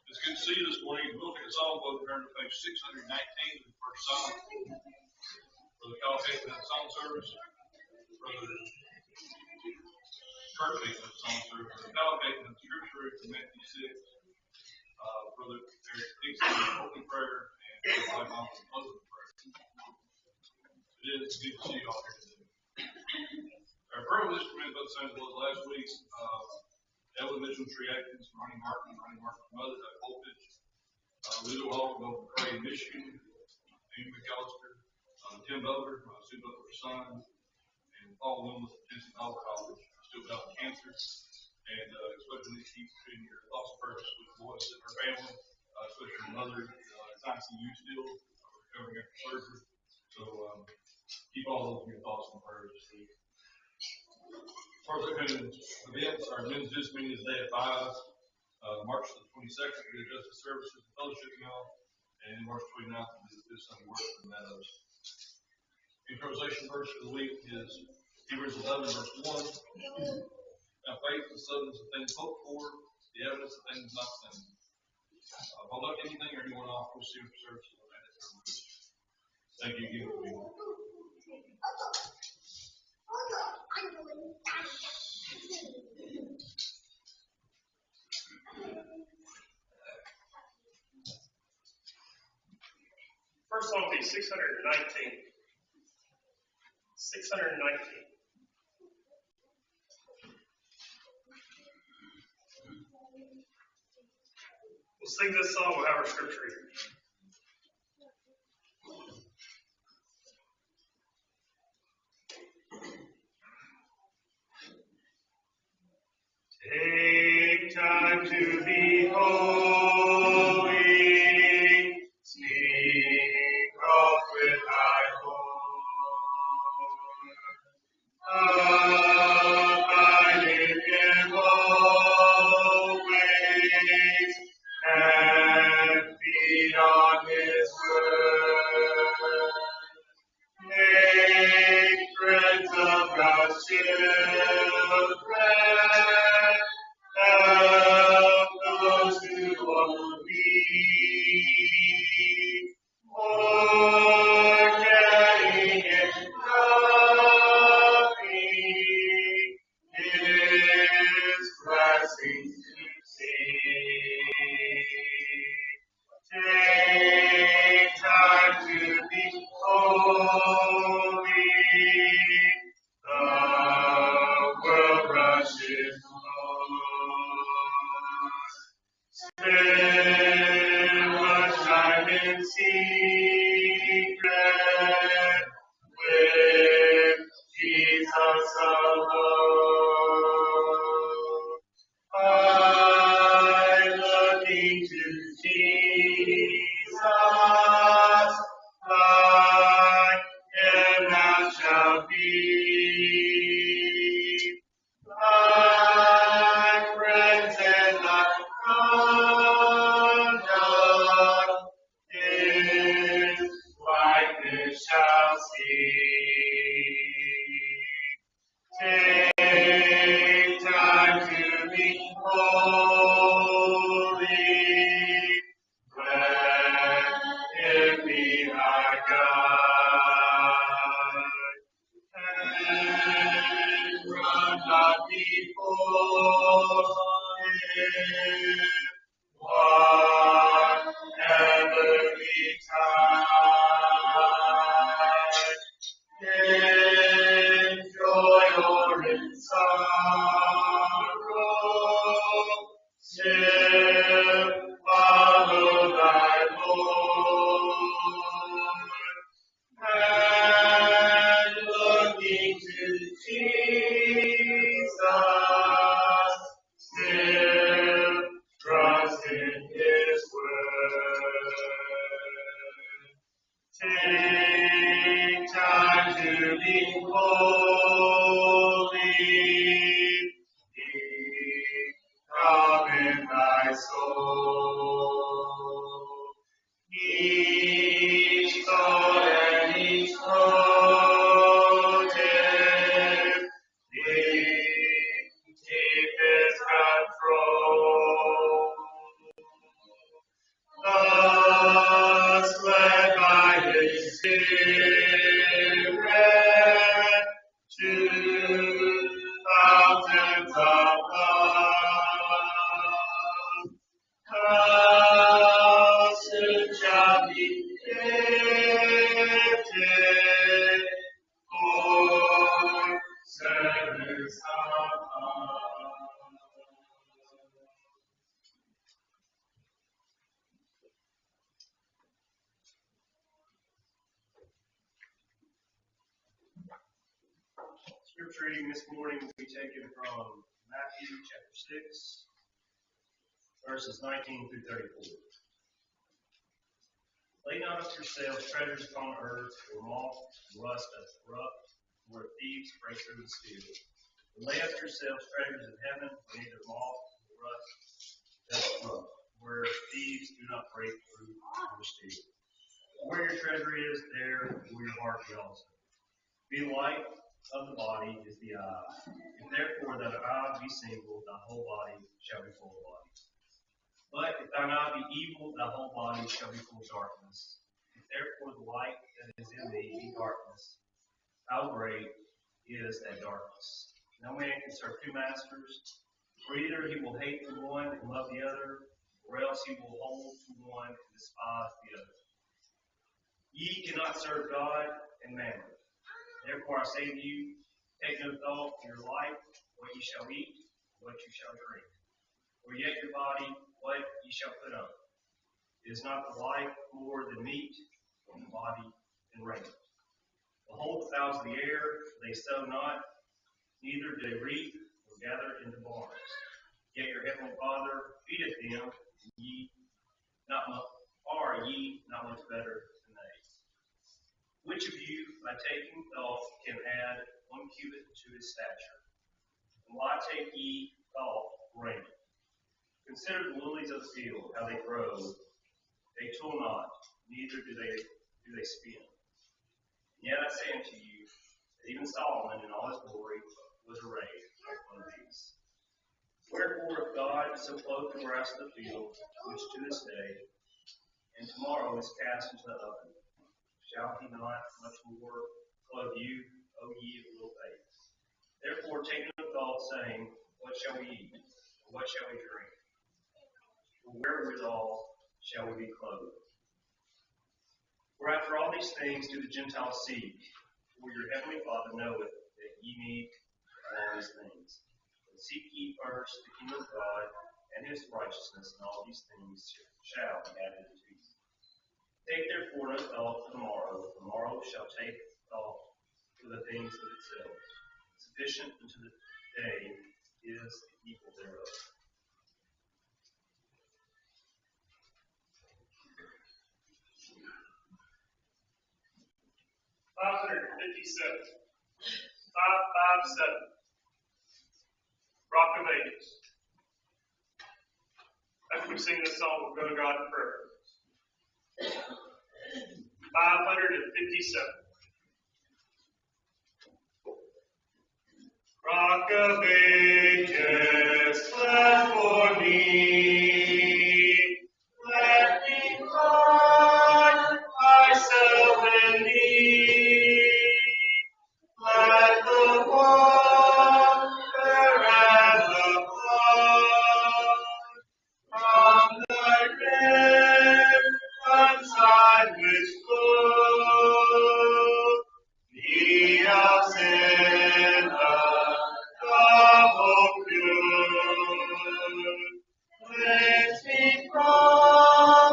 It's good to see you this morning. We'll take a song, we'll turn to page 619, the first song. Brother Kyle Hayden at song service. Brother Kurt Hayden at song service. Brother Kyle Hayden at scripture from Matthew 6. Brother Eric Dixon at open prayer. And Brother Mike at closing prayer. It is good to see you all here today. Our prayer list from both Sundays was last week. Ellen Mitchell's reactions, Ronnie Martin's mother, that voltage. Lizzo Hall from Open Prairie, Michigan. Amy McAllister. Tim Butler, Sue Butler's son. And Paul Williams at Tennessee Bible College, still battling cancer. And especially keep in your thoughts and prayers with Lois and her family, especially her mother, it's ICU still, recovering after surgery. So keep all those in your thoughts and prayers this week. As far as upcoming events, our men's business meeting is today at 5. March the 22nd, we do Justice Services and Fellowship Meal. And March 29th, we do this Sunday worship in Meadows. The improvisation verse for the week is Hebrews 11, verse 1. Now, faith is the substance of things hoped for, the evidence of things not seen. If I left anything or anyone off, we'll see you for service. Thank you again for being here. First one will be 619. 619. We'll sing this song, we'll have our scripture reading. Take time to be holy, speak of with thy Lord, abide in him always, and feed on his word. Make friends of God's children. Help those who are weak, forgetting and loving his blessings to see. Take time to be holy. The world rushes spend much time in secret with Jesus alone. I'm looking to Jesus. keep thy friends and thy conduct, his likeness shall see. Take time to be holy, let him be thy guide, and run not before him, whatever betide. In joy or in sorrow, still follow thy Lord, and looking to Jesus, still trust in his word. Take time to be holy, come in thy soul. Each thought and each motive, keep his control. Thus led by his Spirit to fountains of love, how soon shall be lifted for service above. Scripture reading this morning will be taken from Matthew chapter 6, verses 19 through 34. Lay not up yourselves treasures upon earth, where moth and rust doth corrupt, where thieves break through and steal. But lay up yourselves treasures in heaven, where neither moth nor rust doth corrupt, where thieves do not break through or steal. Where your treasure is, there will your heart be also. Be the light of the body is the eye. If therefore thine eye be single, thy whole body shall be full of light. But if thine eye be evil, thy whole body shall be full of darkness. If therefore the light that is in thee be darkness, how great is that darkness? No man can serve two masters, for either he will hate the one and love the other, or else he will hold to one and despise the other. Ye cannot serve God and mammon. Therefore I say to you, take no thought for your life, what ye shall eat, what you shall drink, or yet your body, what ye shall put on. Is not the life more than meat, and the body than raiment? Behold the fowls of the air, they sow not, neither do they reap, nor gather into barns. Yet your heavenly Father feedeth them, and are ye not much better than they? Which of you, by taking thought, can add 1 cubit to his stature? And why take ye thought for raiment? Consider the lilies of the field, how they grow. They toil not, neither do they spin. Yet I say unto you, that even Solomon in all his glory was arrayed like one of these. Wherefore, if God so clothed the grass of the field, which to this day and tomorrow is cast into the oven, shall he not much more clothe you, O ye of little faith? Therefore take no thought, saying, what shall we eat? Or what shall we drink? For wherewithal shall we be clothed? For after all these things do the Gentiles seek, for your heavenly Father knoweth that ye need all these things. But seek ye first the kingdom of God and his righteousness, and all these things shall be added unto you. Take therefore no thought for the morrow. The morrow shall take thought for the things of itself. Sufficient unto the day is the evil thereof. $557. 5-7. Rock of Ages. After we sing this song, we'll go to God in prayer. 557. Rock of Ages, fled for me. Let me find myself in thee. Let the water and the flood from thy red side which flow me of sin double good. Cleanse me from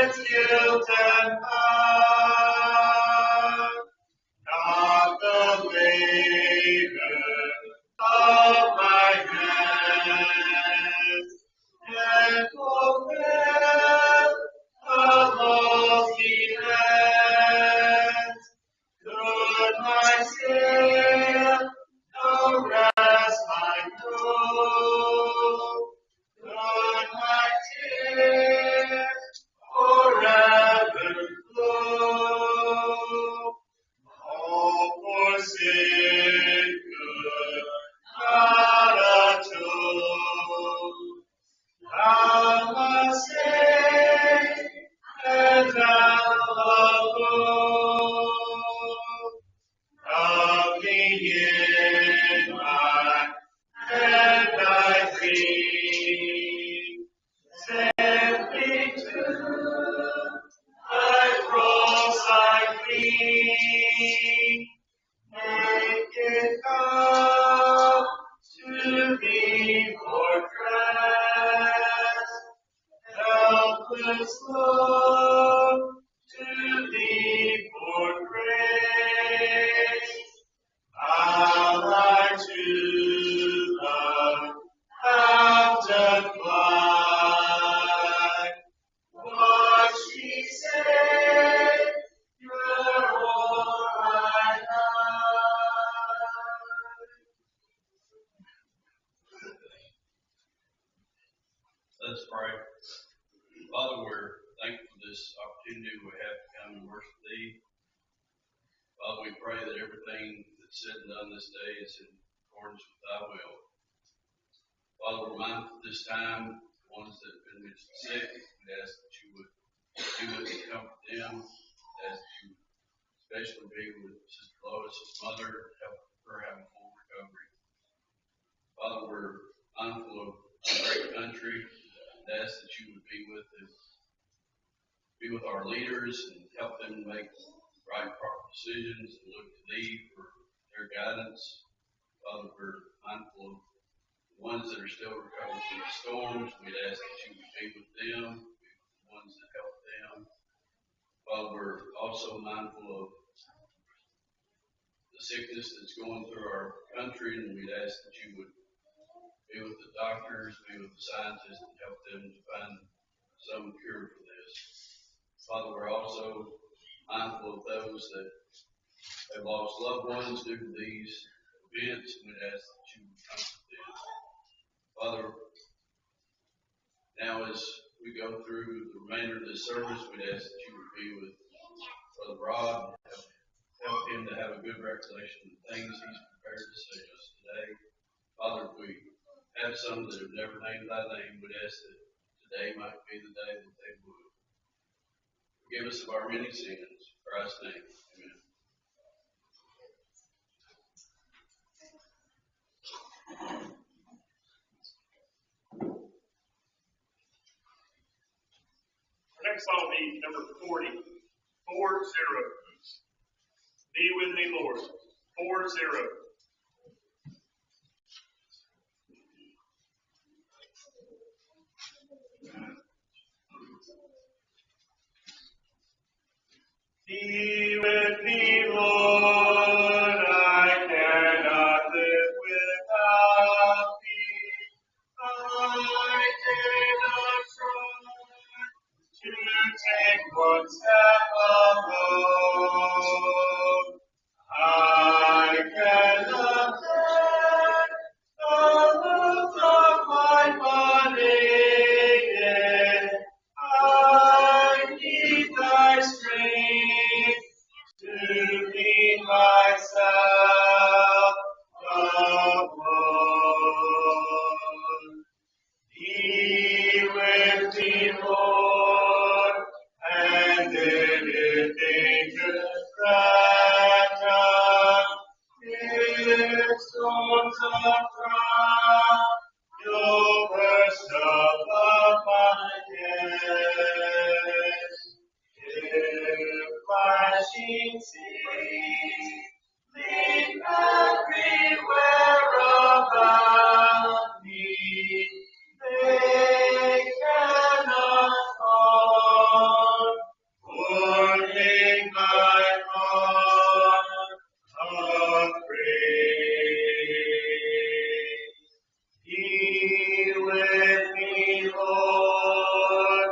its guilt and power. Not the labor of my hands, and fulfill the law's demands. Good my sin, no rest my soul. Good my tears, forever flow. All for sin could not atone. Thou must save, and thou alone. Nothing in my hand I bring, simply to thy cross I cling. Make it come to thee for dress, helpless love to thee for grace. Ally to the fountain fly, watch me say, you're all I Let's pray. Father, we're thankful for this opportunity we have to come and worship Thee. Father, we pray that everything that's said and done this day is in accordance with Thy will. Father, we're mindful this time, the ones that have been sick, we ask that You would do it and comfort them, as You especially be with Sister Lois' mother, help her have a full recovery. Father, we're mindful of our great country, and ask that You would be with us, be with our leaders, and help them make right, proper decisions and look to Thee for their guidance. Father, we're mindful of the ones that are still recovering from the storms. We'd ask that You would be with them, be with the ones that help them. Father, we're also mindful of the sickness that's going through our country, and we'd ask that You would be with the doctors, be with the scientists, and help them to find some cure for this. Father, we're also mindful of those that have lost loved ones due to these events, and we'd ask that You would comfort them. Father, now as we go through the remainder of this service, we'd ask that You would be with Brother Rod, help him to have a good recollection of the things he's prepared to say to us today. Father, if we have some that have never named Thy name, we'd ask that today might be the day that they would. Forgive us of our many sins. In Christ's name, amen. Our next song will be number 40, 40. Be with me, Lord. 40. Be with me, Lord. I cannot live without Thee. I cannot try to take one step alone. I cannot storms of trial, your burst above my head. If flashing seas leap everywhere about me, they cannot harm or make my heart afraid. Be with me, Lord,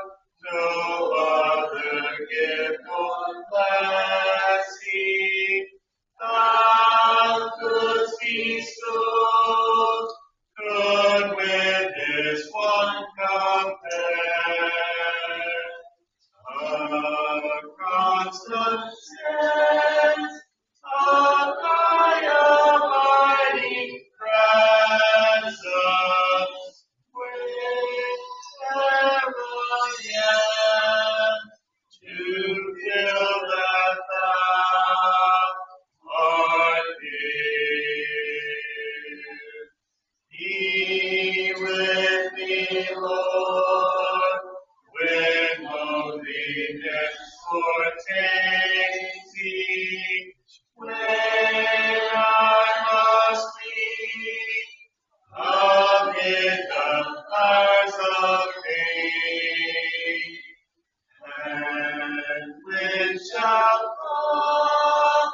no other gift or blessing thou couldst bestow could with this one compare. A constant sense of thy abiding presence, wherever I am, to feel that thou art here. Be with me, Lord, when loneliness overtakes me, when I must flee amid the fires of pain. And when shall come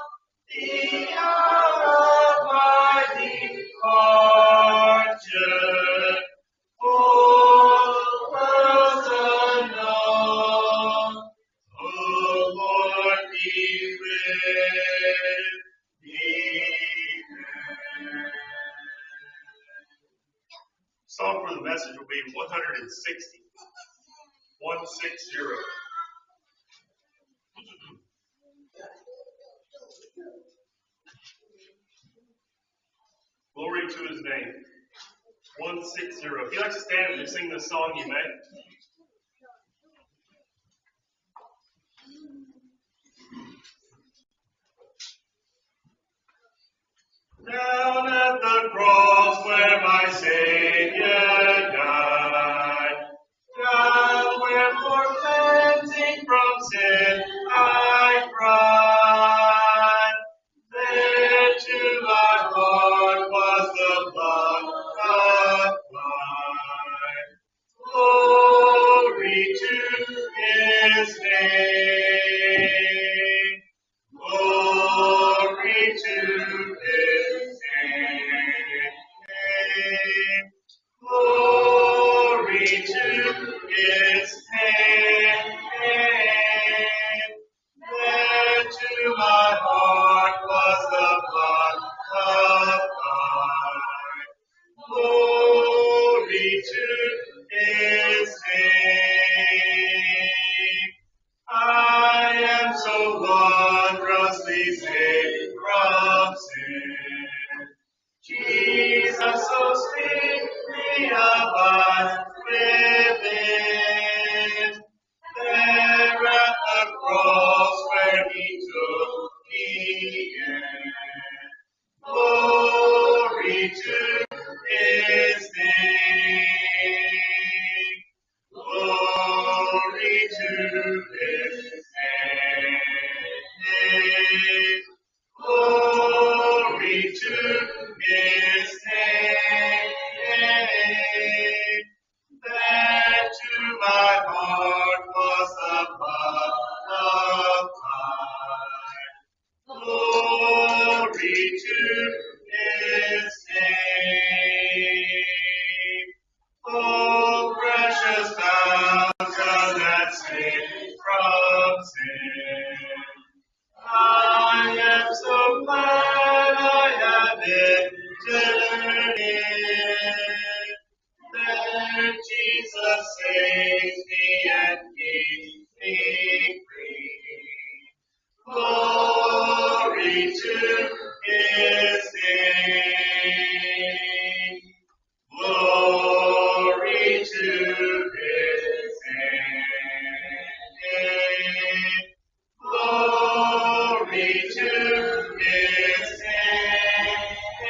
the hour of my departure? Oh, world's unknown. Oh, Lord, be with me then. Song for the message will be 160. 160. Glory to his name. 160. If you'd like to stand and sing this song, you may. Down at the cross where my Savior died, down where for cleansing from sin I cried, there to my heart was the blood applied. Glory to his name. Glory to his name. Glory to his name. There to my heart was the blood applied. Glory to his name. I am so wondrously saved from sin. Jesus so sweetly abides within. There at the cross where he took me in. Glory to his name. Glory to his name. Glory to his name. There to my heart was the blood applied. Glory to his name. Oh, precious fountain that saved from sin. I am so glad I have entered in. There Jesus saves me and keeps me free. Glory to his name. Glory to his name. Glory to his name.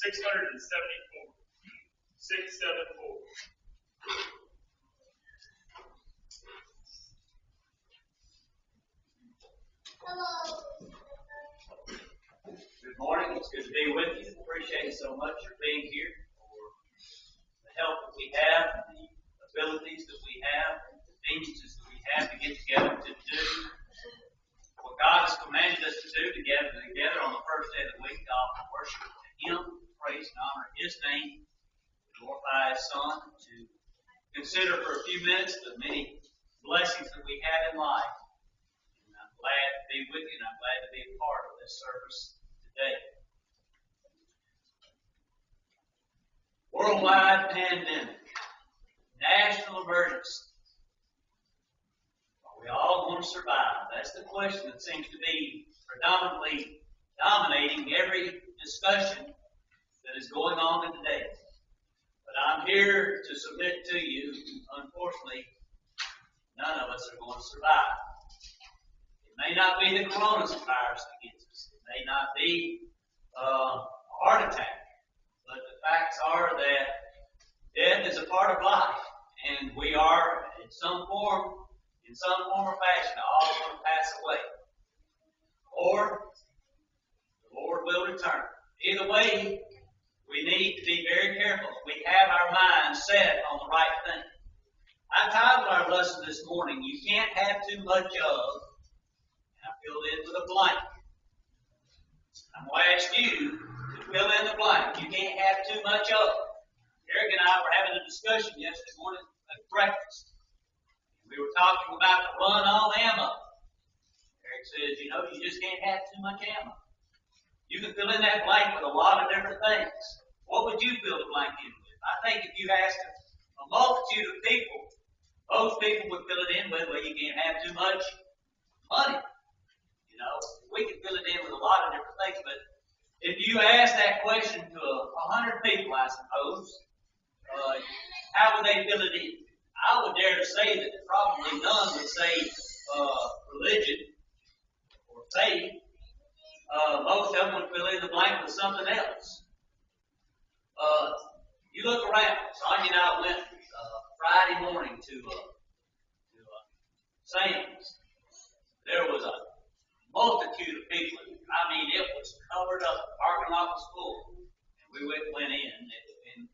674. 674. Good morning. It's good to be with you. Appreciate you so much for being here, for the help that we have, the abilities that we have, the conveniences that we have to get together to do what God has commanded us to do, to gather together on the first day of the week, to offer worship to Him, praise and honor His name, glorify His Son, to consider for a few minutes the many blessings that we have in life. And I'm glad to be with you, and I'm glad to be a part of this service today. Worldwide pandemic, national emergency. Are we all going to survive? That's the question that seems to be predominantly dominating every discussion that is going on in today. But I'm here to submit to you, unfortunately, none of us are going to survive. It may not be the coronavirus that gets us. It may not be a heart attack. But the facts are that death is a part of life. And we are, in some form or fashion, all going to pass away. Or the Lord will return. Either way, we need to be very careful. We have our minds set on the right thing. I titled our lesson this morning, You Can't Have Too Much Of, and I filled in with a blank. I'm going to ask you to fill in the blank. You can't have too much of. Eric and I were having a discussion yesterday morning at breakfast. We were talking about the run on ammo. Eric says, you just can't have too much ammo. You can fill in that blank with a lot of different things. What would you fill the blank in with? I think if you asked a multitude of people, most people would fill it in with, well, you can't have too much money. We can fill it in with a lot of different things, but if you ask that question to 100 people, I suppose, how would they fill it in? I would dare to say that probably none would say religion or faith. Most of them would fill in the blank with something else. You look around. Sonia and I went Friday morning to Sam's. There was a multitude of people. I mean, it was covered up. The parking lot was full. And we went in and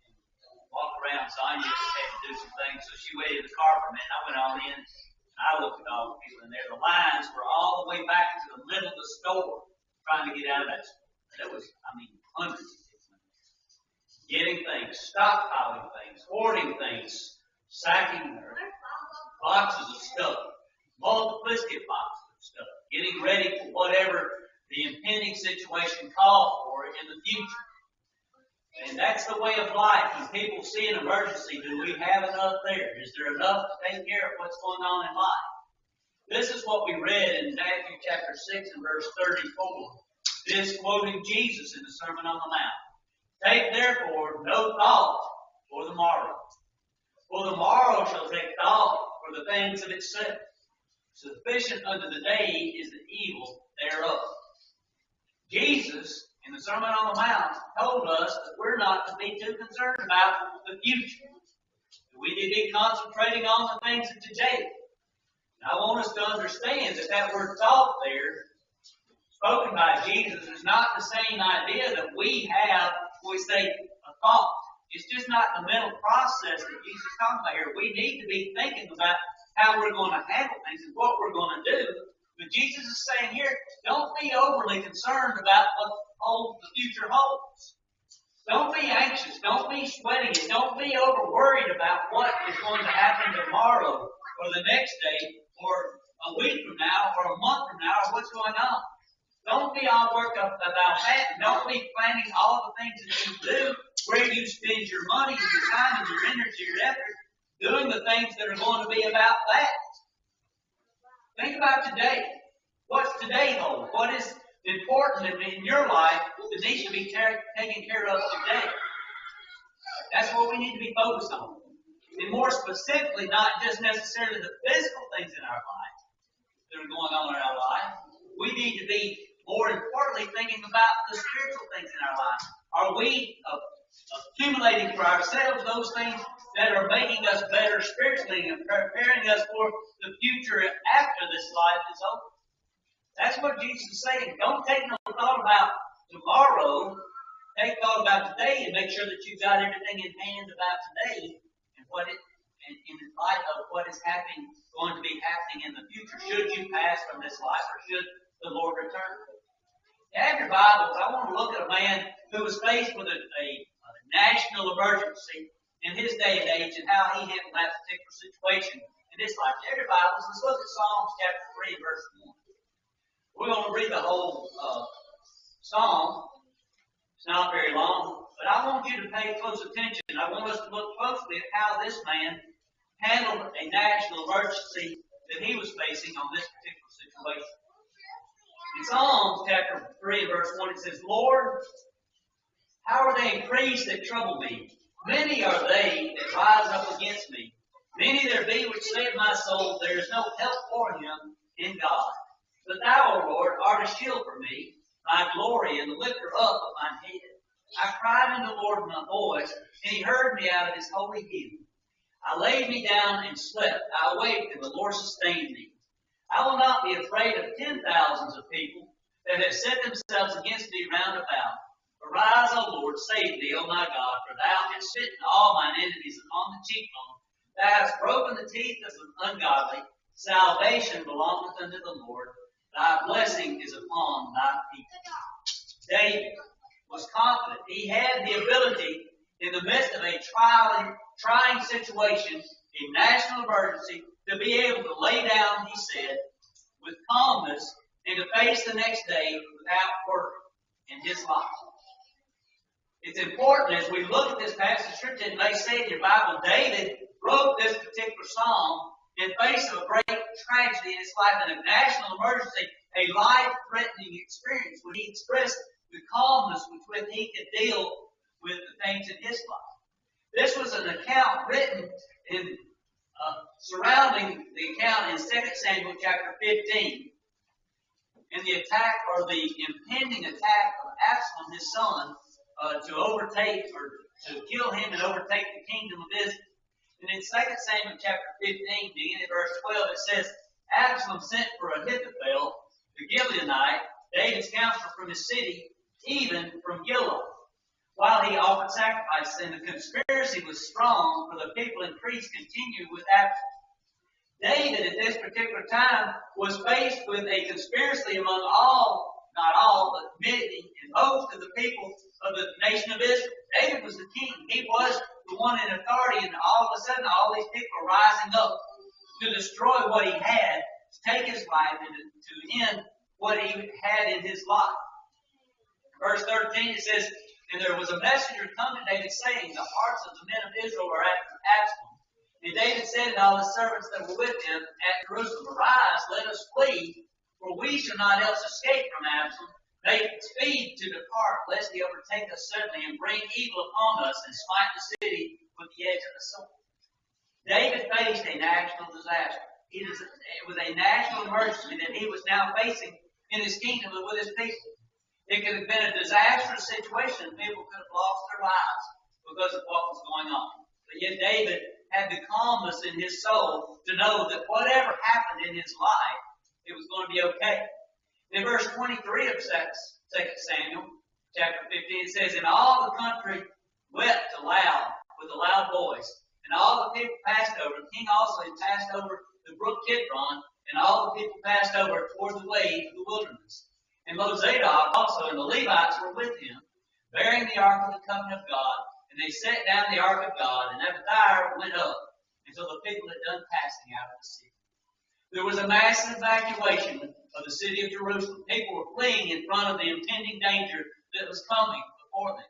walked around. Sonia had to do some things, so she waited in the car for a minute. I went on in. I looked at all the people in there. The lines were all the way back to the middle of the store trying to get out of that store. There was, hundreds of people in there. Getting things, stockpiling things, hoarding things, sacking their boxes of stuff, multiplicity of boxes of stuff, getting ready for whatever the impending situation called for in the future. And that's the way of life. When people see an emergency, do we have enough there? Is there enough to take care of what's going on in life? This is what we read in Matthew chapter 6 and verse 34. This quoting Jesus in the Sermon on the Mount. Take therefore no thought for the morrow. For the morrow shall take thought for the things of itself. Sufficient unto the day is the evil thereof. Jesus, in the Sermon on the Mount, told us that we're not to be too concerned about the future. We need to be concentrating on the things of today. And I want us to understand that word thought there, spoken by Jesus, is not the same idea that we have when we say a thought. It's just not the mental process that Jesus is talking about here. We need to be thinking about how we're going to handle things and what we're going to do. But Jesus is saying here, don't be overly concerned about what the future holds. Don't be anxious. Don't be sweating it. Don't be over worried about what is going to happen tomorrow or the next day or a week from now or a month from now or what's going on. Don't be all worked up about that. Don't be planning all the things that you do, where you spend your money, your time, and your energy, your effort, doing the things that are going to be about that. Think about today. What's today hold? What is important in your life that needs to be taken care of today? That's what we need to be focused on. And more specifically, not just necessarily the physical things in our life that are going on in our life. We need to be more importantly thinking about the spiritual things in our life. Are we accumulating for ourselves those things that are making us better spiritually and preparing us for the future after this life is over? That's what Jesus is saying. Don't take no thought about tomorrow. Take thought about today and make sure that you've got everything in hand about today and what it and in light of what is going to be happening in the future. Should you pass from this life or should the Lord return? You have your Bibles. I want to look at a man who was faced with a national emergency in his day and age and how he handled that particular situation in his life. You have your Bibles. Let's look at Psalms chapter 3, verse 1. We're going to read the whole psalm. It's not very long, but I want you to pay close attention. I want us to look closely at how this man handled a national emergency that he was facing on this particular situation. In Psalms chapter 3, verse 1, it says, Lord, how are they increased that trouble me? Many are they that rise up against me. Many there be which say of my soul, there is no help for him in God. But thou, O Lord, art a shield for me, my glory, and the lifter up of mine head. I cried unto the Lord with my voice, and he heard me out of his holy hill. I laid me down and slept. I awaked, and the Lord sustained me. I will not be afraid of 10,000s of people that have set themselves against me round about. Arise, O Lord, save me, O my God, for thou hast smitten all mine enemies upon the cheekbone. Thou hast broken the teeth of the ungodly. Salvation belongeth unto the Lord. Thy blessing is upon thy people. David was confident. He had the ability in the midst of a trying situation, a national emergency, to be able to lay down, he said, with calmness and to face the next day without worry in his life. It's important as we look at this passage of Scripture, and they say in your Bible, David wrote this particular psalm in face of a great tragedy in his life and a national emergency, a life-threatening experience, when he expressed the calmness with which he could deal with the things in his life. This was an account written in surrounding the account in 2 Samuel chapter 15, in the attack or the impending attack of Absalom, his son, to overtake or to kill him and overtake the kingdom of Israel. And in 2 Samuel chapter 15, beginning at verse 12, it says, Absalom sent for Ahithophel, the Gileonite, David's counselor from his city, even from Gilead, while he offered sacrifices, and the conspiracy was strong, for the people increased continued with Absalom. David at this particular time was faced with a conspiracy among not all, but many and most of the people of the nation of Israel. David was the king. He was the one in authority, and all of a sudden all these people are rising up to destroy what he had, to take his life, and to end what he had in his life. Verse 13, it says, And there was a messenger come to David, saying, The hearts of the men of Israel are after Absalom. And David said to all the servants that were with him at Jerusalem, Arise, let us flee, for we shall not else escape from Absalom. Make speed to depart, lest he overtake us suddenly, and bring evil upon us, and smite the city with the edge of the sword. David faced a national disaster. It was a national emergency that he was now facing in his kingdom and with his people. It could have been a disastrous situation, and people could have lost their lives because of what was going on. But yet David had the calmness in his soul to know that whatever happened in his life, it was going to be okay. In verse 23 of 2 Samuel, chapter 15, it says, And all the country wept aloud with a loud voice, and all the people passed over. The king also had passed over the brook Kidron, and all the people passed over toward the way of the wilderness. And Zadok also and the Levites were with him, bearing the ark of the covenant of God. And they set down the ark of God, and Abdiah went up until the people had done passing out of the city. There was a massive evacuation of the city of Jerusalem. People were fleeing in front of the impending danger that was coming before them.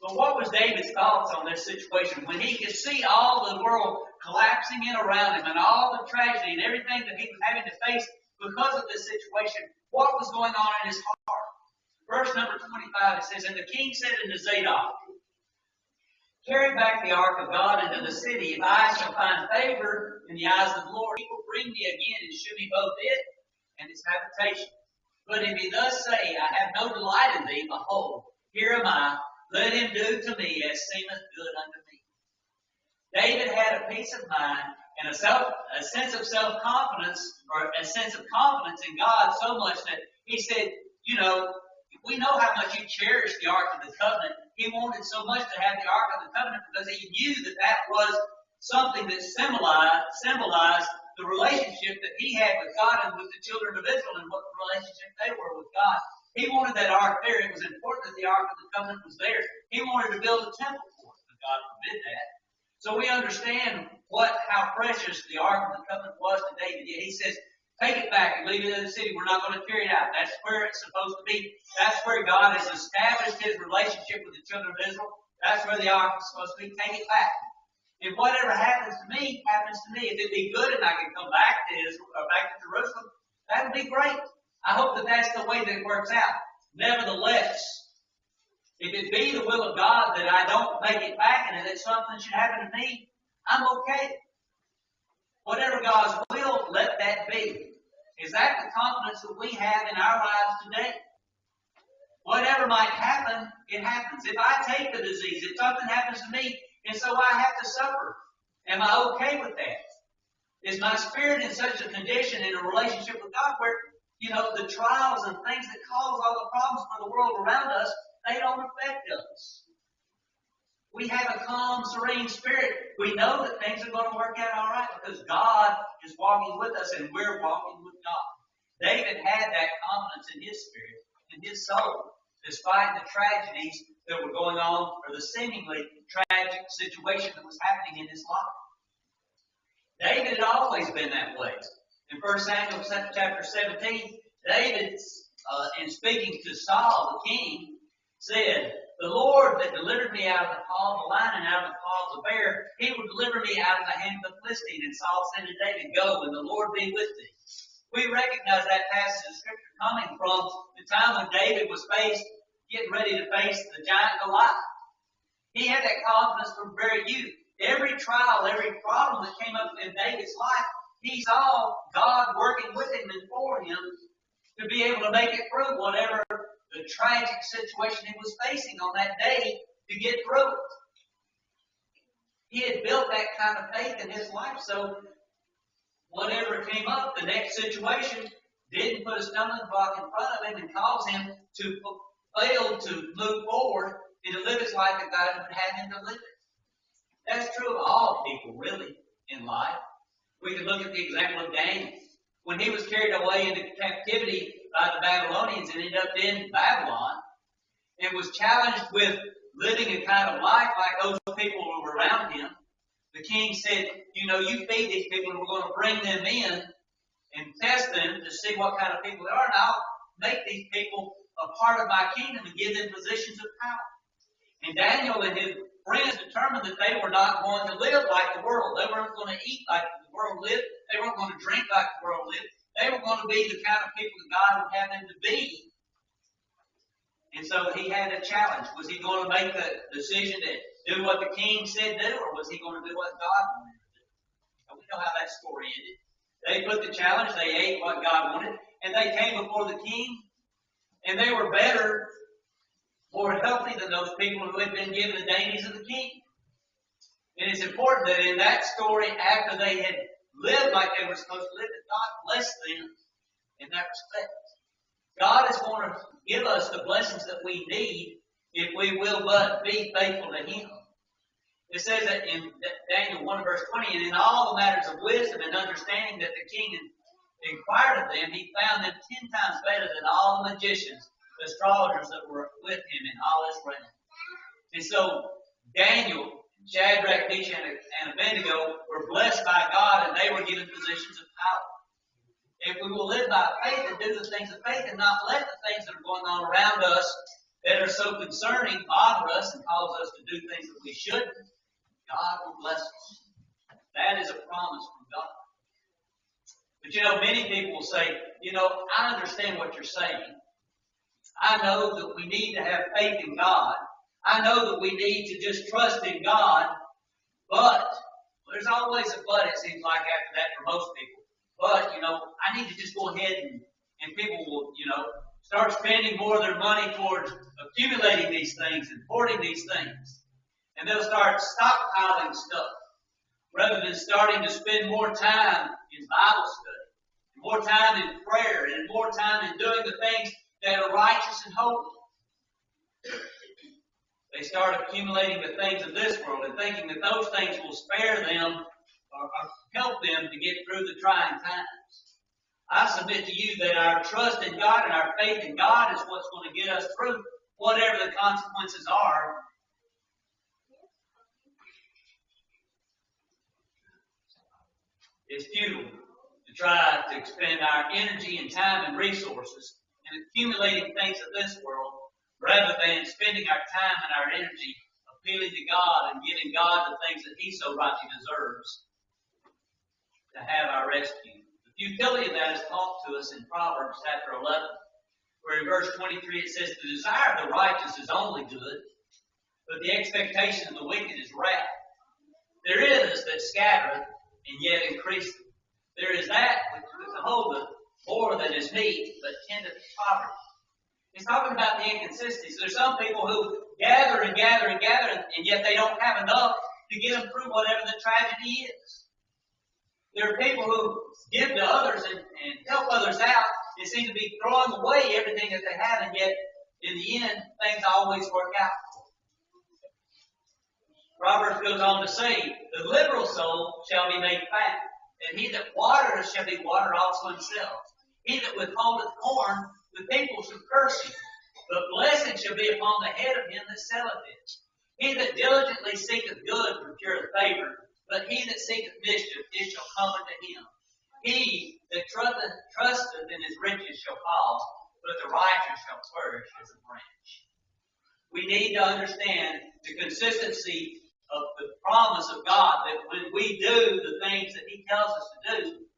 But what was David's thoughts on this situation? When he could see all the world collapsing in around him and all the tragedy and everything that he was having to face because of this situation, what was going on in his heart? Verse number 25, it says, And the king said unto Zadok, Carry back the ark of God into the city. If I shall find favor in the eyes of the Lord, he will bring me again and shew me both it and its habitation. But if he thus say, I have no delight in thee, behold, here am I, let him do to me as seemeth good unto me. David had a peace of mind and a sense of self-confidence, or a sense of confidence in God so much that he said, we know how much you cherish the Ark of the Covenant. He wanted so much to have the Ark of the Covenant because he knew that was something that symbolized the relationship that he had with God and with the children of Israel and what the relationship they were with God. He wanted that Ark there. It was important that the Ark of the Covenant was there. He wanted to build a temple for it, but God forbid that. So we understand how precious the Ark of the Covenant was to David. Yet he says, take it back and leave it in the city. We're not going to carry it out. That's where it's supposed to be. That's where God has established his relationship with the children of Israel. That's where the Ark is supposed to be. Take it back. And whatever happens to me, happens to me. If it be good and I can come back to Israel or back to Jerusalem, that would be great. I hope that that's the way that it works out. Nevertheless, if it be the will of God that I don't make it back and that something should happen to me, I'm okay. Whatever God's will, let that be. Is that the confidence that we have in our lives today? Whatever might happen, it happens. If I take the disease, if something happens to me, and so I have to suffer, am I okay with that? Is my spirit in such a condition in a relationship with God where, the trials and things that cause all the problems for the world around us, they don't affect us? We have a calm, serene spirit. We know that things are going to work out all right because God is walking with us and we're walking with God. David had that confidence in his spirit, in his soul, despite the tragedies that were going on, or the seemingly tragic situation that was happening in his life. David had always been that way. In 1 Samuel chapter 17, David, in speaking to Saul, the king, said, the Lord that delivered me out of the paw of the lion and out of the paw of the bear, he will deliver me out of the hand of the Philistine. And Saul said to David, go, and the Lord be with thee. We recognize that passage of Scripture coming from the time when David was getting ready to face the giant Goliath. He had that confidence from very youth. Every trial, every problem that came up in David's life, he saw God working with him and for him to be able to make it through whatever the tragic situation he was facing on that day to get through it. He had built that kind of faith in his life, so whatever came up, the next situation didn't put a stumbling block in front of him and cause him to fail to move forward and to live his life that God would have him to live it. That's true of all people, really, in life. We can look at the example of Daniel. When he was carried away into captivity by the Babylonians and ended up in Babylon, and was challenged with living a kind of life like those people who were around him, the king said, you feed these people and we're going to bring them in and test them to see what kind of people they are, and I'll make these people a part of my kingdom and give them positions of power. And Daniel and his friends determined that they were not going to live like the world. They weren't going to eat like the world lived. They weren't going to drink like the world lived. They were going to be the kind of people that God would have them to be. And so he had a challenge. Was he going to make the decision to do what the king said do, or was he going to do what God wanted to do? And we know how that story ended. They put the challenge, they ate what God wanted, and they came before the king, and they were better, more healthy than those people who had been given the dainties of the king. And it's important that in that story, after they had lived like they were supposed to live, that God blessed them in that respect. God is going to give us the blessings that we need if we will but be faithful to Him. It says that in Daniel 1 verse 20, and in all the matters of wisdom and understanding that the king inquired of them, he found them 10 times better than all the magicians, the astrologers that were with him in all his realm. And so Daniel, Shadrach, Meshach, and Abednego were blessed by God, and they were given positions of power. If we will live by faith and do the things of faith and not let the things that are going on around us that are so concerning bother us and cause us to do things that we shouldn't, God will bless us. That is a promise from God. But many people will say, I understand what you're saying. I know that we need to have faith in God. I know that we need to just trust in God. But, there's always a but, it seems like, after that for most people. But, I need to just go ahead and people will, start spending more of their money towards a accumulating these things and hoarding these things. And they'll start stockpiling stuff rather than starting to spend more time in Bible study, more time in prayer, and more time in doing the things that are righteous and holy. They start accumulating the things of this world and thinking that those things will spare them or help them to get through the trying times. I submit to you that our trust in God and our faith in God is what's going to get us through whatever the consequences are. It's futile to try to expend our energy and time and resources in accumulating things of this world rather than spending our time and our energy appealing to God and giving God the things that He so rightly deserves to have our rescue. The futility of that is taught to us in Proverbs chapter 11, where in verse 23 it says, "The desire of the righteous is only good, but the expectation of the wicked is wrath. There is that scattereth, and yet increaseth. There is that which withholdeth more than is meet, but tendeth to poverty." He's talking about the inconsistencies. There's some people who gather and gather and gather, and yet they don't have enough to get them through whatever the tragedy is. There are people who give to others and help others out and seem to be throwing away everything that they have, and yet in the end, things always work out. Proverbs goes on to say, "The liberal soul shall be made fat, and he that watereth shall be watered also himself. He that withholdeth corn, the people shall curse him. But blessing shall be upon the head of him that selleth it. He that diligently seeketh good procureth favor, but he that seeketh mischief, it shall come unto him. He that trusteth in his riches shall fall, but the righteous shall flourish as a branch." We need to understand the consistency of the promise of God that when we do the things that He tells us to do,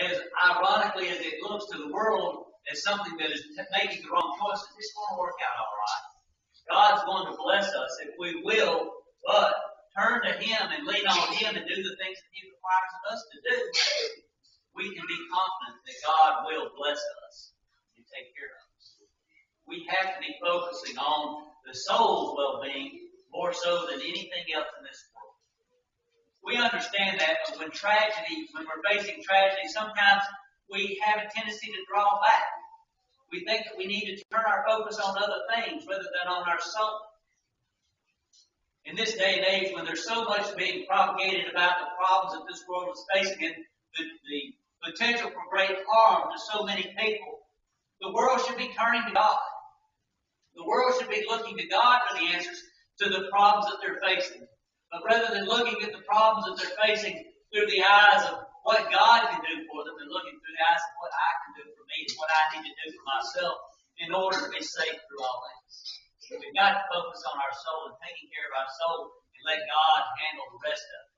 as ironically as it looks to the world as something that is making the wrong choices, it's going to work out all right. God's going to bless us if we will, but turn to Him and lean on Him and do the things that He requires of us to do. We can be confident that God will bless us and take care of us. We have to be focusing on the soul's well-being more so than anything else in this world. We understand that, but when we're facing tragedy, sometimes we have a tendency to draw back. We think that we need to turn our focus on other things rather than on our soul. In this day and age, when there's so much being propagated about the problems that this world is facing and the potential for great harm to so many people, the world should be turning to God. The world should be looking to God for the answers to the problems that they're facing. But rather than looking at the problems that they're facing through the eyes of what God can do for them, they're looking through the eyes of what I can do for me and what I need to do for myself in order to be safe through all this. We've got to focus on our soul and taking care of our soul and let God handle the rest of it.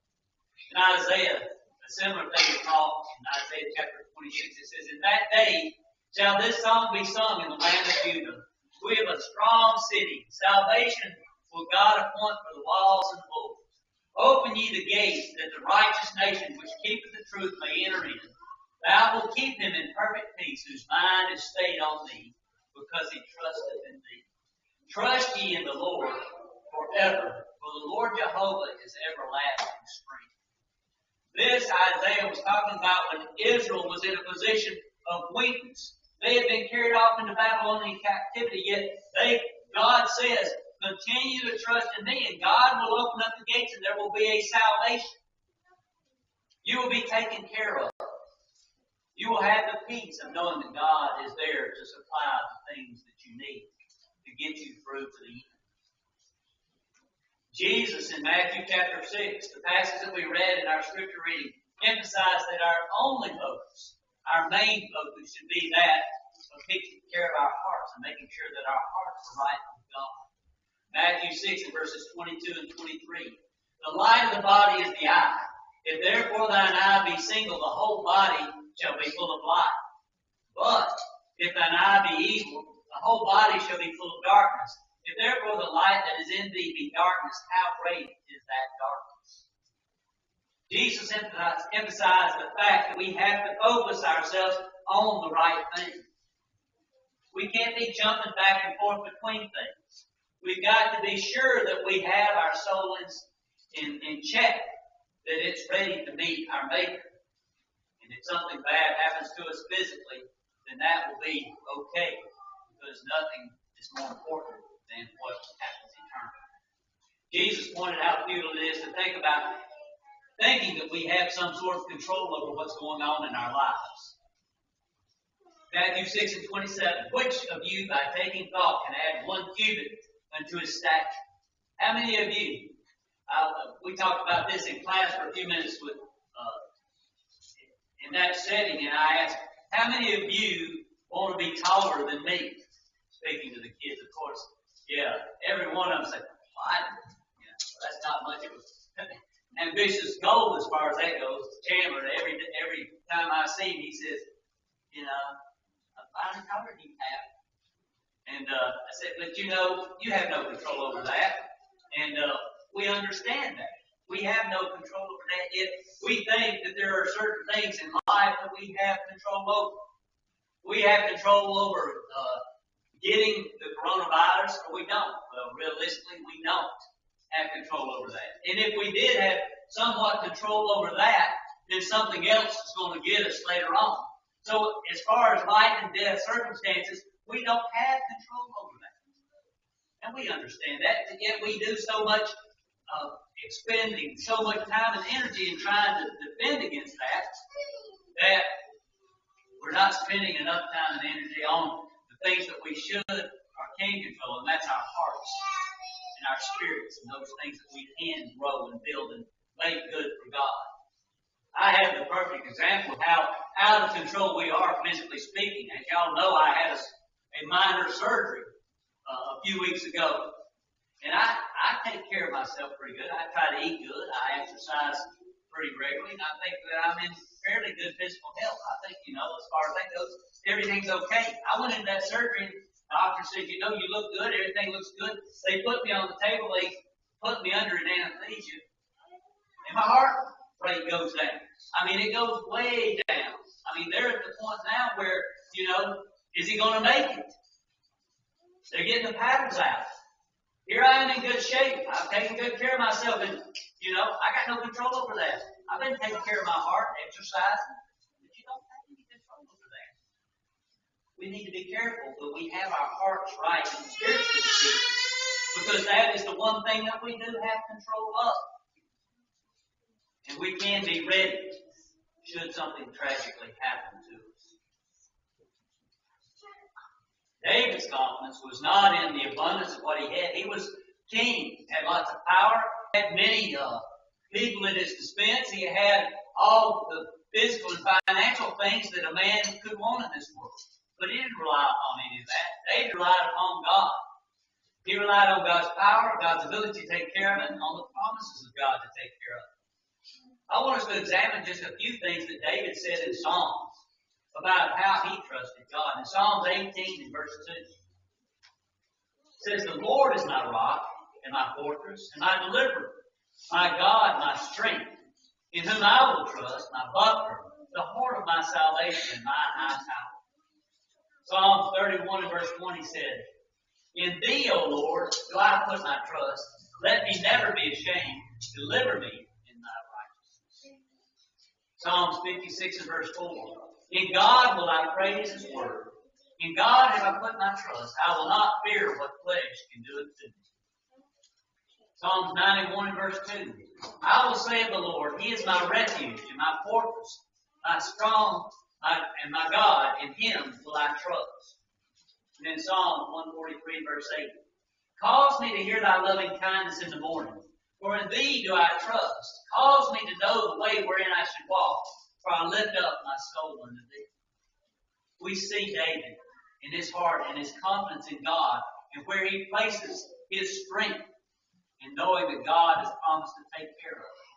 In Isaiah, a similar thing is taught in Isaiah chapter 26. It says, "In that day shall this song be sung in the land of Judah. We have a strong city. Salvation will God appoint for the walls and the boulders. Open ye the gates, that the righteous nation which keepeth the truth may enter in. Thou wilt keep him in perfect peace, whose mind is stayed on thee, because he trusteth in thee. Trust ye in the Lord forever, for the Lord Jehovah is everlasting strength." This Isaiah was talking about when Israel was in a position of weakness. They had been carried off into Babylonian captivity, yet God says, "Continue to trust in me, and God will open up the gates, and there will be a salvation. You will be taken care of. You will have the peace of knowing that God is there to supply the things that you need to get you through to the end." Jesus in Matthew chapter 6, the passage that we read in our scripture reading, emphasized that our only focus, our main focus, should be that of taking care of our hearts and making sure that our hearts are right with God. Matthew 6 and verses 22 and 23. "The light of the body is the eye. If therefore thine eye be single, the whole body shall be full of light. But if thine eye be evil, the whole body shall be full of darkness. If therefore the light that is in thee be darkness, how great is that darkness?" Jesus emphasized the fact that we have to focus ourselves on the right thing. We can't be jumping back and forth between things. We've got to be sure that we have our soul in check, that it's ready to meet our Maker. And if something bad happens to us physically, then that will be okay, because nothing is more important than what happens eternally. Jesus pointed out how futile it is to think about thinking that we have some sort of control over what's going on in our lives. Matthew 6:27. Which of you, by taking thought, can add 1 cubit unto his stature? How many of you? We talked about this in class for a few minutes with in that setting, and I asked, how many of you want to be taller than me? Speaking to the kids, of course. Yeah, every one of them said, well, that's not much of an ambitious goal as far as that goes. Chandler, every time I see him, he says, I'm taller than you have. And I said, but you have no control over that. And we understand that. We have no control over that. Yet we think that there are certain things in life that we have control over. We have control over getting the coronavirus, or we don't. Well, realistically, we don't have control over that. And if we did have somewhat control over that, then something else is going to get us later on. So as far as life and death circumstances, we don't have control over that. And we understand that, but yet we do so much expending so much time and energy in trying to defend against that we're not spending enough time and energy on the things that we should or can control, and that's our hearts and our spirits and those things that we can grow and build and make good for God. I have the perfect example of how out of control we are physically speaking. As y'all know, I had a minor surgery a few weeks ago. And I take care of myself pretty good. I try to eat good. I exercise pretty regularly. And I think that I'm in fairly good physical health. I think, as far as that goes, everything's okay. I went into that surgery and the doctor said, you look good. Everything looks good. They put me on the table. They put me under an anesthesia. And my heart rate goes down. It goes way down. They're at the point now where, is he going to make it? They're getting the patterns out. Here I am in good shape. I've taken good care of myself, and, I got no control over that. I've been taking care of my heart, exercising, but you don't have any control over that. We need to be careful that we have our hearts right and spiritually speaking, because that is the one thing that we do have control of. And we can be ready should something tragically happen to us. David's confidence was not in the abundance of what he had. He was king, had lots of power, had many people at his dispense. He had all the physical and financial things that a man could want in this world. But he didn't rely upon any of that. David relied upon God. He relied on God's power, God's ability to take care of it, and on the promises of God to take care of it. I want us to examine just a few things that David said in Psalms about how he trusted God. In Psalms 18 and verse 2, it says, the Lord is my rock and my fortress and my deliverer, my God, my strength, in whom I will trust, my buckler, the horn of my salvation, and my high tower. Psalms 31 and verse 20 said, in thee, O Lord, do I put my trust. Let me never be ashamed. Deliver me in thy righteousness. Psalms 56 and verse 4. In God will I praise his word. In God have I put my trust. I will not fear what flesh can do it to me. Psalms 91 and verse 2. I will say of the Lord, he is my refuge and my fortress, my strong and my God. In him will I trust. And then Psalm 143 and verse 8. Cause me to hear thy loving kindness in the morning, for in thee do I trust. Cause me to know the way wherein I should walk, for I lift up my soul unto thee. We see David in his heart and his confidence in God, and where he places his strength in knowing that God has promised to take care of him.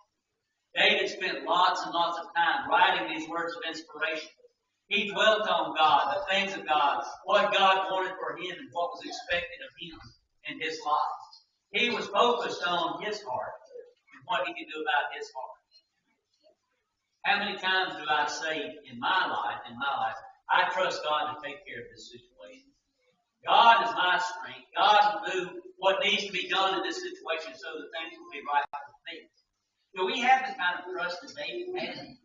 David spent lots and lots of time writing these words of inspiration. He dwelt on God, the things of God, what God wanted for him and what was expected of him in his life. He was focused on his heart and what he could do about his heart. How many times do I say in my life, I trust God to take care of this situation? God is my strength. God will do what needs to be done in this situation so that things will be right with me. Do we have the kind of trust that David had?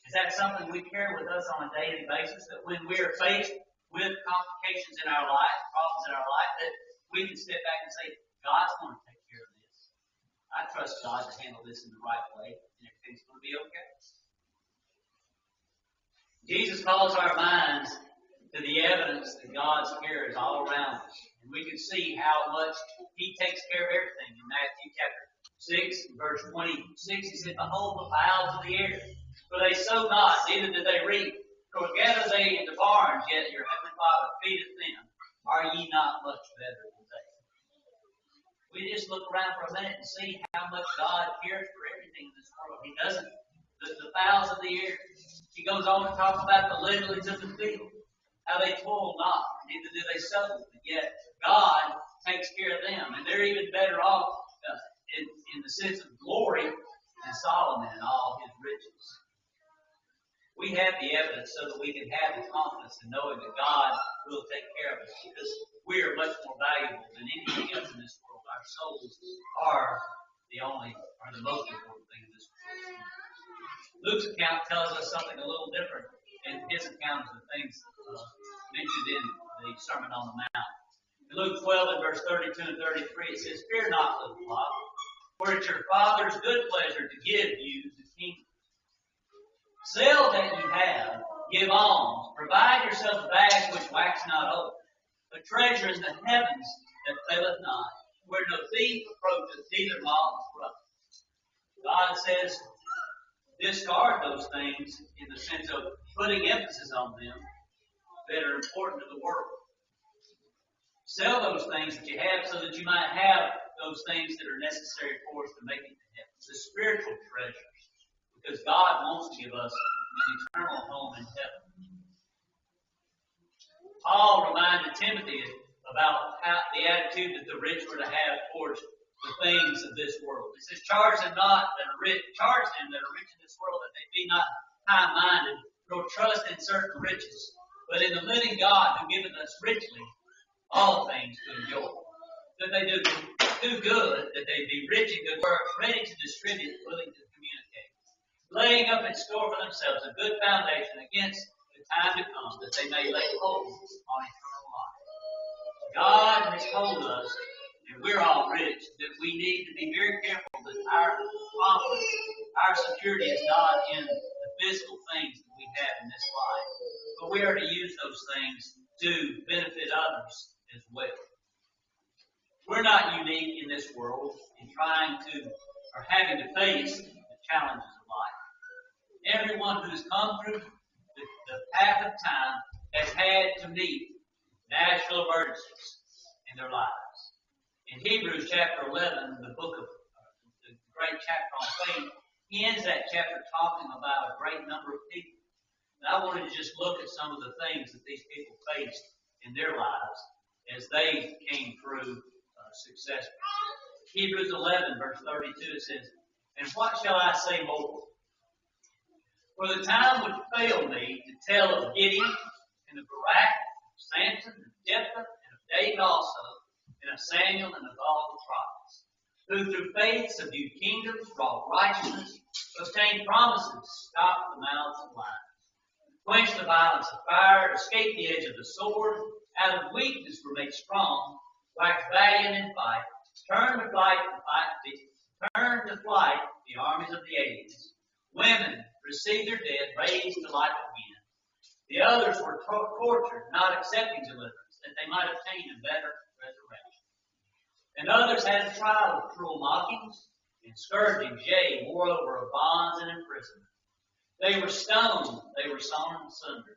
Is that something we carry with us on a daily basis? That when we are faced with complications in our life, problems in our life, that we can step back and say, God's going to take care of this. I trust God to handle this in the right way, and everything's going to be okay. Jesus calls our minds to the evidence that God's care is all around us. And we can see how much He takes care of everything. In Matthew chapter 6, verse 26, He said, Behold the fowls of the air, for they sow not, neither do they reap, nor gather they into barns, yet your heavenly Father feedeth them. Are ye not much better than they? We just look around for a minute and see how much God cares for everything in this world. He doesn't. The fowls of the air. He goes on to talk about the lilies of the field, how they toil not, neither do they sow, but yet God takes care of them, and they're even better off in the sense of glory than Solomon and all his riches. We have the evidence so that we can have the confidence in knowing that God will take care of us, because we are much more valuable than anything else in this world. Our souls are the most important thing in this world. Luke's account tells us something a little different in his account of the things mentioned in the Sermon on the Mount. In Luke 12 and verse 32 and 33, it says, Fear not, little flock, for it's your Father's good pleasure to give you the kingdom. Sell that you have, give alms, provide yourselves bags which wax not old, a treasure in the heavens that faileth not, where no thief approacheth, neither moth corrupteth. God says, discard those things in the sense of putting emphasis on them that are important to the world. Sell those things that you have so that you might have those things that are necessary for us to make it to heaven. The spiritual treasures. Because God wants to give us an eternal home in heaven. Paul reminded Timothy about the attitude that the rich were to have towards the things of this world. He says, charge them that are rich in this world, that they be not high-minded, nor trust in certain riches, but in the living God who giveth us richly all things to enjoy. That they do good, that they be rich in good works, ready to distribute, willing to communicate, laying up in store for themselves a good foundation against the time to come, that they may lay hold on eternal life. God has told us, and we're all rich, that we need to be very careful that our confidence, our security is not in the physical things that we have in this life, but we are to use those things to benefit others as well. We're not unique in this world in having to face the challenges of life. Everyone who's come through the path of time has had to meet national emergencies in their lives. In Hebrews chapter 11, the book of the great chapter on faith, he ends that chapter talking about a great number of people. And I wanted to just look at some of the things that these people faced in their lives as they came through successfully. Hebrews 11, verse 32, it says, And what shall I say more? For the time would fail me to tell of Gideon, and of Barak, of Samson, and of Jephthah, and of David also, and of Samuel, and of all the prophets, who through faith subdued kingdoms, wrought righteousness, obtained promises, stopped the mouths of lions, quenched the violence of fire, escaped the edge of the sword, out of weakness were made strong, waxed valiant in fight, turned to flight the armies of the aliens. Women received their dead, raised to life again. The others were tortured, not accepting deliverance, that they might obtain a better resurrection. And others had a trial of cruel mockings and scourgings, yea, moreover of bonds and imprisonment. They were stoned, they were sawn asunder,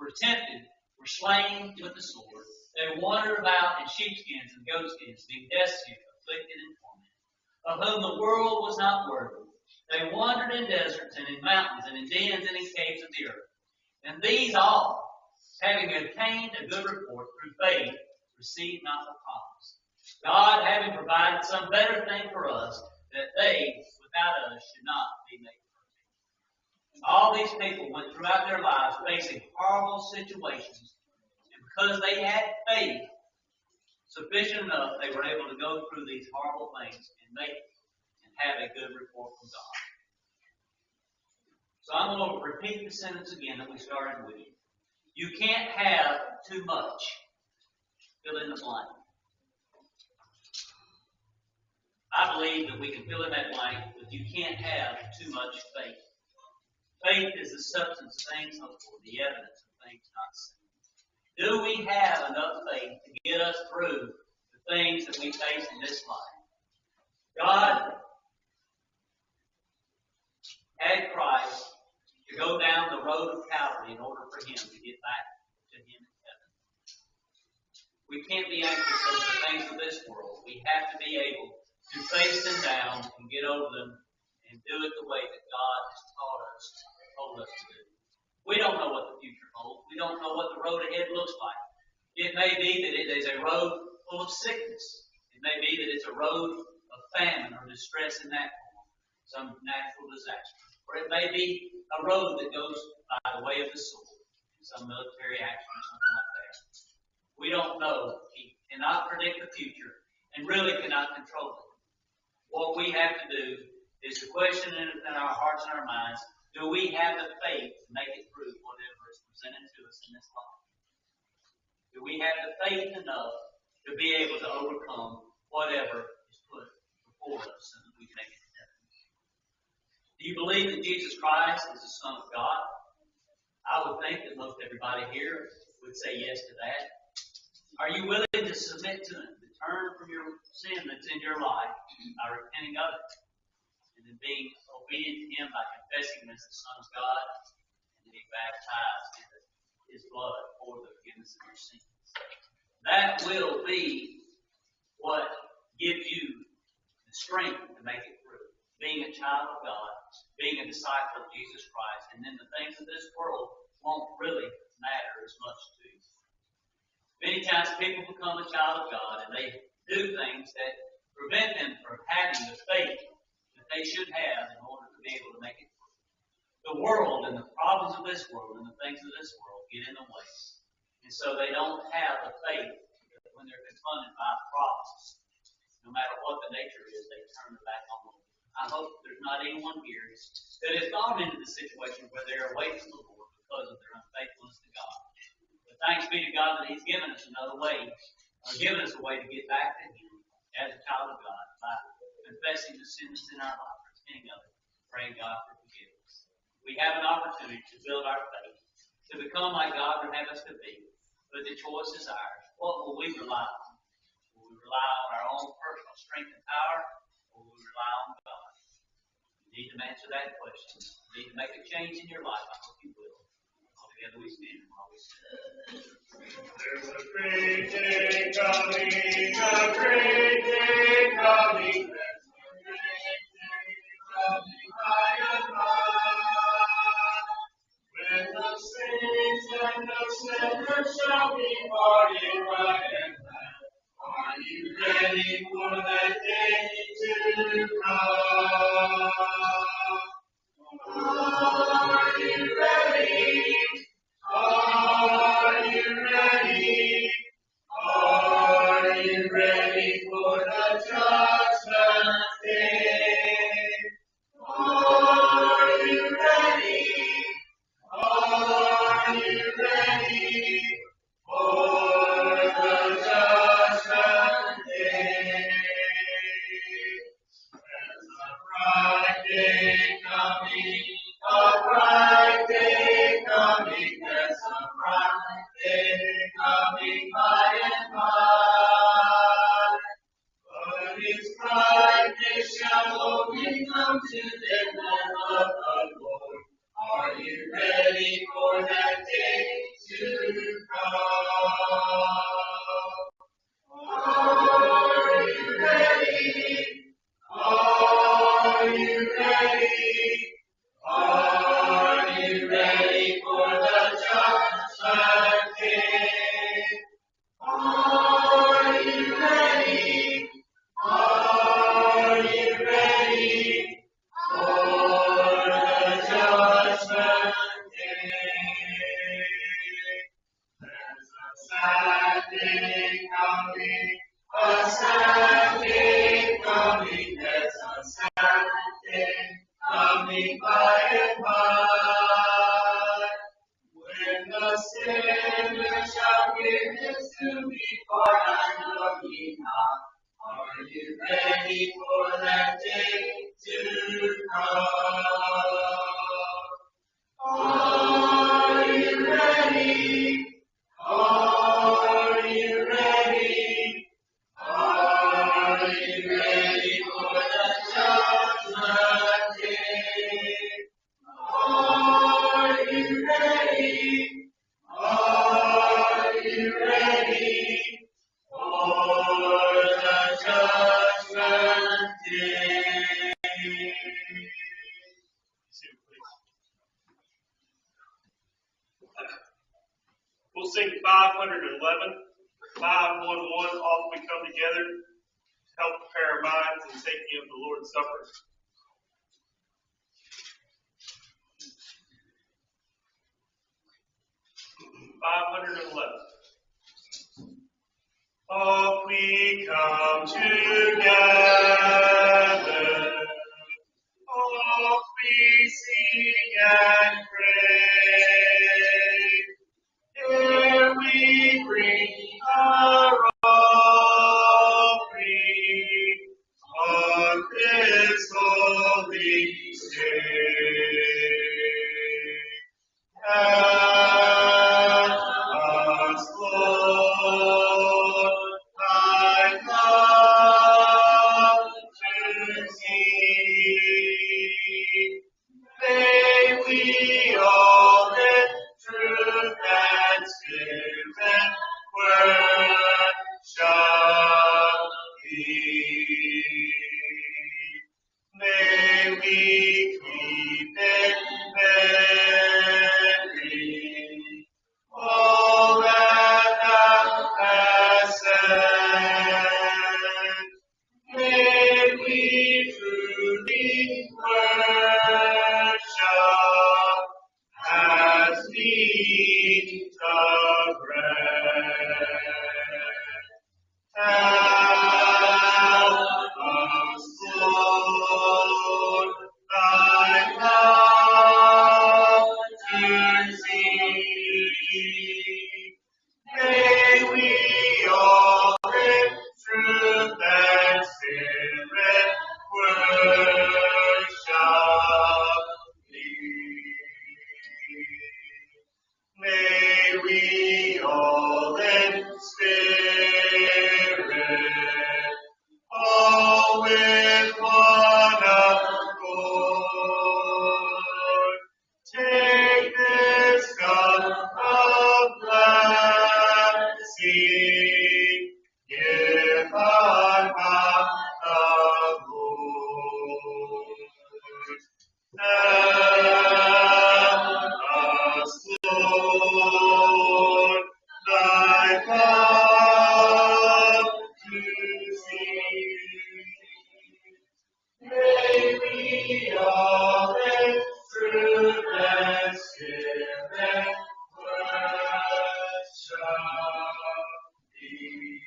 were tempted, were slain with the sword. They wandered about in sheepskins and goatskins, being destitute, afflicted, and tormented, of whom the world was not worthy. They wandered in deserts and in mountains and in dens and in caves of the earth. And these all, having obtained a good report through faith, received not the promise. God having provided some better thing for us, that they, without us, should not be made perfect. All these people went throughout their lives facing horrible situations. And because they had faith sufficient enough, they were able to go through these horrible things and make and have a good report from God. So I'm going to repeat the sentence again that we started with. You can't have too much. Fill in the blank. I believe that we can fill in that blank, but you can't have too much faith. Faith is the substance of things hoped for, the evidence of things not seen. Do we have enough faith to get us through the things that we face in this life? God had Christ to go down the road of Calvary in order for him to get back to him in heaven. We can't be anxious over the things of this world. We have to be able to face them down and get over them and do it the way that God has told us to do. We don't know what the future holds. We don't know what the road ahead looks like. It may be that it is a road full of sickness. It may be that it's a road of famine or distress in that form, some natural disaster. Or it may be a road that goes by the way of the sword, some military action or something like that. We don't know. We cannot predict the future and really cannot control it. What we have to do is to question in our hearts and our minds, do we have the faith to make it through whatever is presented to us in this life? Do we have the faith enough to be able to overcome whatever is put before us so that we can make it to heaven? Do you believe that Jesus Christ is the Son of God? I would think that most everybody here would say yes to that. Are you willing to submit to Him, to turn from your sin that's in your life by repenting of it, and then being obedient to Him by confessing Him as the Son of God, and being baptized in His blood for the forgiveness of your sins? That will be what gives you the strength to make it through. Being a child of God, being a disciple of Jesus Christ, and then the things of this world won't really matter as much to you. Many times people become a child of God and they do things that prevent them from having the faith that they should have in order to be able to make it through. The world and the problems of this world and the things of this world get in the way. And so they don't have the faith when they're confronted by problems. No matter what the nature is, they turn their back on them. I hope there's not anyone here that has gone into the situation where they're away from the Lord because of their unfaithfulness to God. But thanks be to God that He's given us another way, given us a way to get back to Him as a child of God by confessing the sins in our life, repenting of it, praying God for forgiveness. We have an opportunity to build our faith, to become like God would have us to be. But the choice is ours. What will we rely on? Will we rely on our own personal strength and power, or will we rely on God? You need to answer that question. You need to make a change in your life. I hope you will. Together we stand while we stand. There's a great day coming, a great day coming. There's a great day coming by and by. When the saints and the sinners shall be parted by and by. Are you ready for that day to come? Are you ready? Are you ready? Are you ready for the judgment day? Are you ready? Are you ready for the judgment day? There's a bright day coming, a bright day coming. There's a bright day coming by and by. But its brightness shall only come to them that love the Lord. Are you ready for that day to come? Are you ready? Are you ready? Are you ready for the judgment day? Are you ready? Are you ready for the judgment day? day coming, a sad day coming, there's a sad day coming by and by, when the sinner shall give his to me, for I know ye not. Are you ready for that day to come? Are you ready? Are you ready? Are you ready for the judgment day? Are you ready? Are you ready for the judgment day? We'll sing 511, 511, off we come together to help prepare our minds and taking of the Lord's Supper. 511. Off we come together, off we sing and pray. Here we bring our offering on this holy day. Help us, Lord, thy love to see. May we all in truth and spirit worship thee. May we keep in memory all that thou hast said. May we truly worship as we eat the bread. Help us, Lord, thy love to see. May we all in truth and spirit worship thee. May we all in spirit, all with one accord, take this cup of blessing, give our mouth the Lord. Help us, Lord, thy love to see. May we all in truth and spirit worship thee.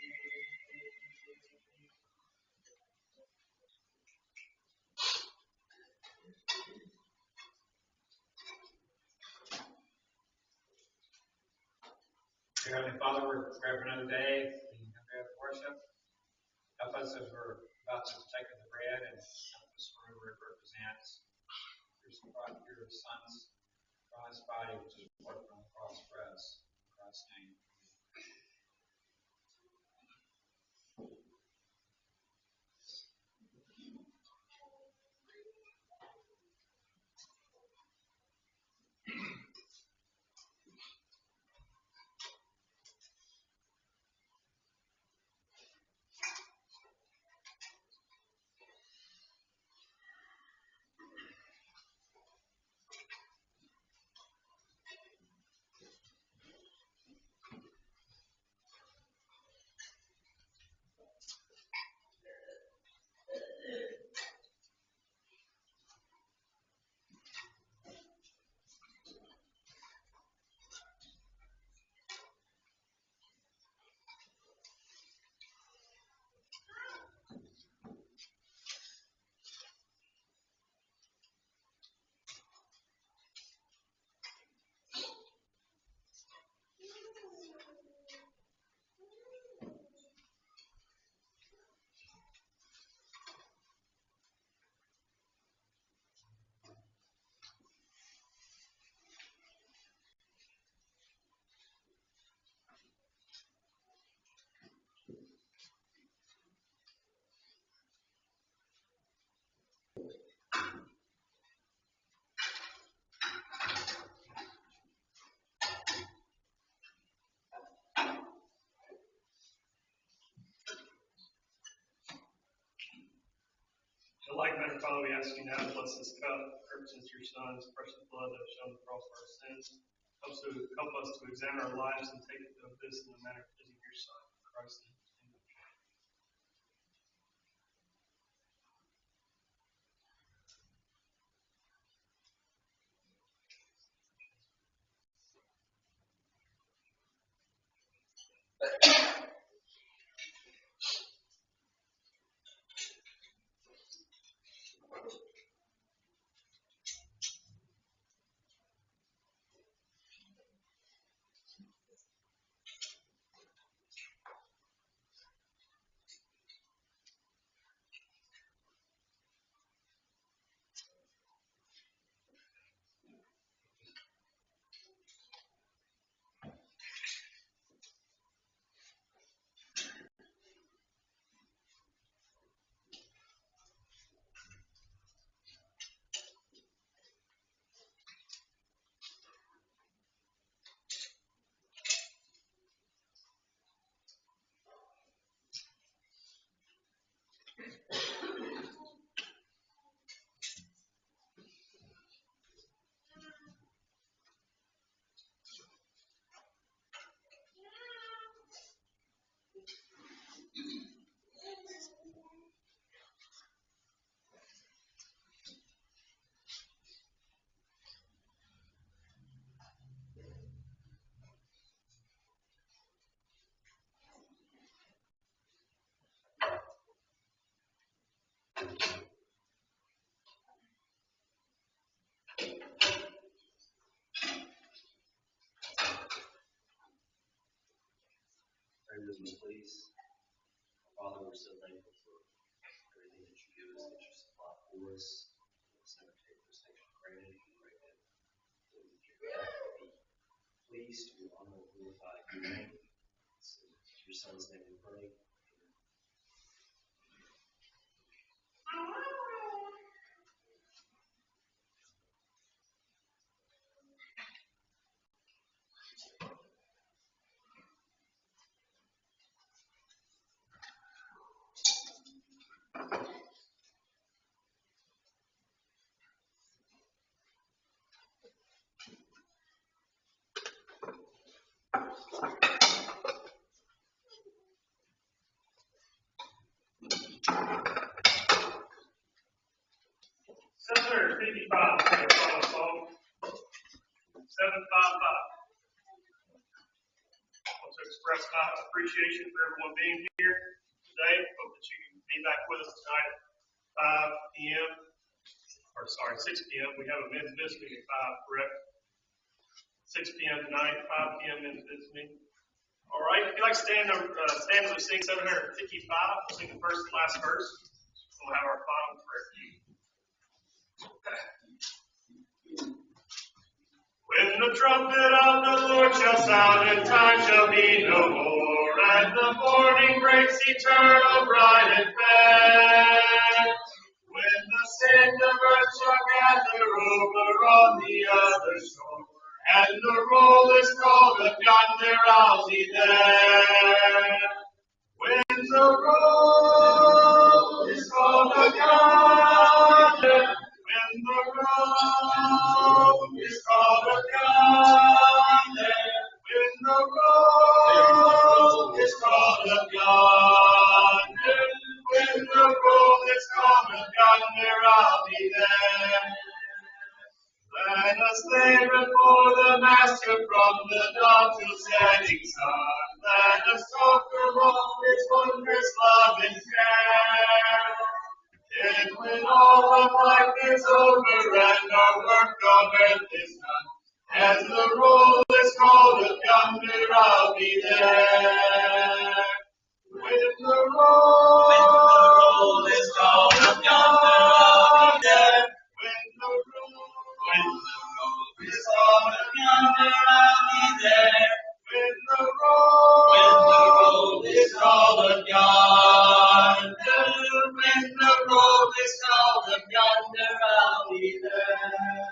Dear Heavenly Father, we're praying for another day. We can come here to worship. Help us as we're about to take of the bread and help us remember it represents your Son's Christ's body, which is broken on the cross for us. In Christ's name. Heavenly Father, we ask you now to bless this cup, represents your Son's precious blood that was shown on the cross for our sins. Help us to examine our lives and take of this in the manner pleasing your Son, Christ. Pray with me, please. Father, we're so thankful for everything that you give us, that you supply for us. Let's never take those things for granted. We pray that we can be pleased to honor and glorify your name. It's in your Son's name we pray. $755 for the final song. 755. I want to express my appreciation for everyone being here today. Hope that you can be back with us tonight at 5 p.m. Or sorry, 6 p.m. We have a men's visiting at 5, correct? 6 p.m. tonight, 5 p.m. men's visiting. All right, if you'd like to stand as we sing 755, we'll sing the first and last verse. We'll have our final prayer. When the trumpet of the Lord shall sound and time shall be no more, and the morning breaks eternal, bright and fair, when the sand of earth shall gather over on the other shore, and the roll is called of yonder, I'll be there. When the roll is called of yonder, when the roll is called of yonder, when the roll is called of yonder, when the roll is called of yonder, I'll be there. Let us lay before the Master from the dawn till setting sun. Let us talk of all His wondrous love and care. And when all of life is over and our work on earth is done, as the roll is called of yonder, I'll be there. When the roll is called of yonder, I'll be there. When the roll is called of yonder, I'll be there. When the roll is called of yonder, when the roll is called of yonder, I'll be there.